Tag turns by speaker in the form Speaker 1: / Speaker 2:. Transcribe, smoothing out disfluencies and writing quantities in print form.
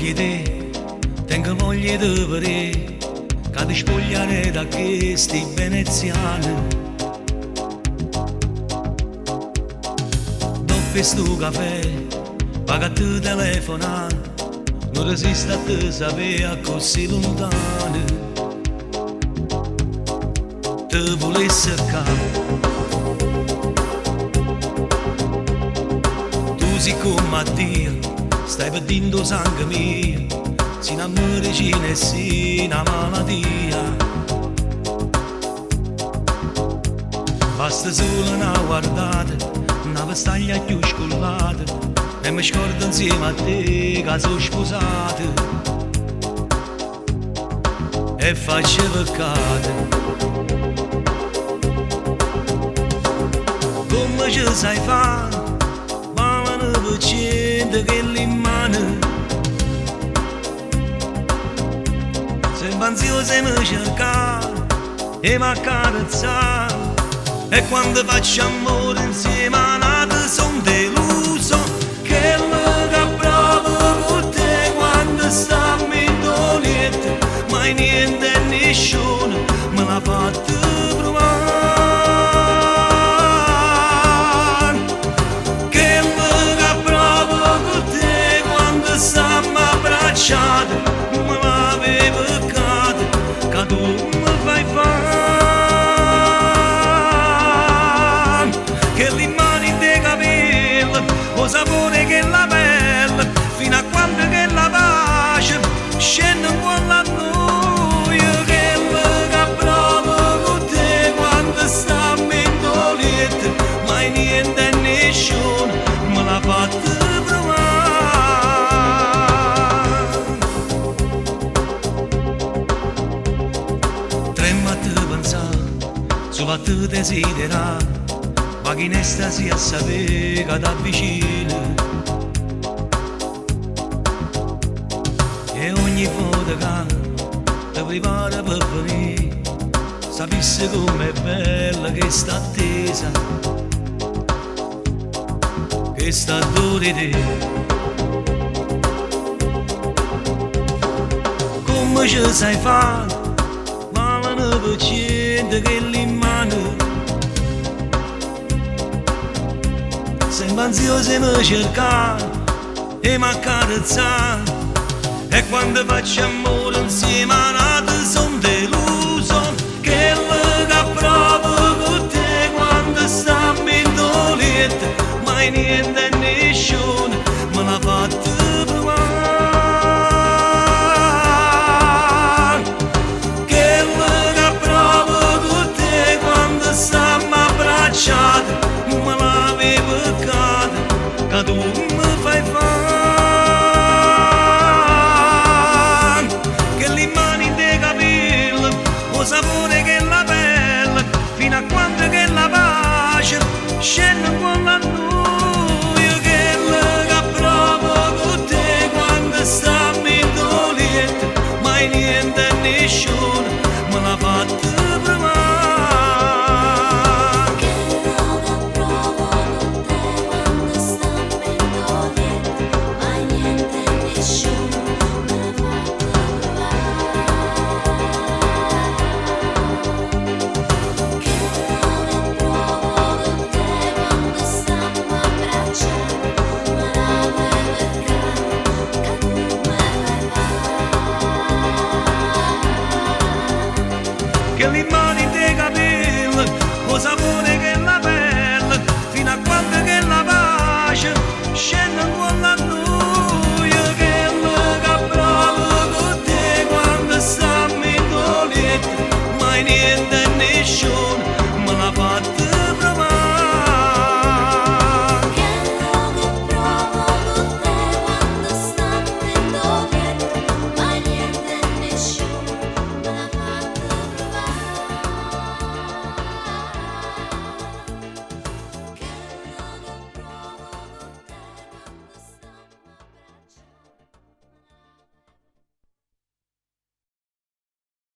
Speaker 1: voglia di, tengo voglia di vedere, che ti spogliare da questi veneziani. Dopo sto caffè, paga tu telefonare, non resiste a te sapere così lontano. Te volessi cercare, tu sei come Dio, stai perdendo sangue mio, si una medicina e si una malattia. Basta solo una guardata, una vestaglia più scollata, e mi scordo insieme a te che sono sposato. E faccio peccato. Come ci sai fare? Ma non facendo che l'immane sembra ansioso e mi cerca e mi accarezza. E quando faccio amore insieme a nata son deluso, che lo provo con te quando stiamo in doliette, mai niente e nessuno me l'ha fatto provare. Che lo provo con te quando stiamo abbracciati, non me l'avevo peccato che tu mi fai fare. Che le mani dei capelli, lo sapore che la pelle, fino a quando che la pace scende con la noia. Che lo provo con te quando stiamo in doliette, mai niente e nessuno me l'ha fatto provare. Trema a te pensare, solo a te desiderare, ma chi ne stasi a sapere che t'avvicina. E ogni volta che ti prepara per venire, sapessi com'è bella che sta attesa, che sta dove te. Come ci sai fare? Ma non facendo che l'immane sembra ansioso e mi cerca e mi accarezza. E quando faccio amore insieme a nata son deluso, che lo provo con te quando stiamo in doliette, mai niente e nessuno me l'ha fatto provare. Che lo provo con te quando stiamo abbracciati, non me l'avevo peccato che tu mi fai fare.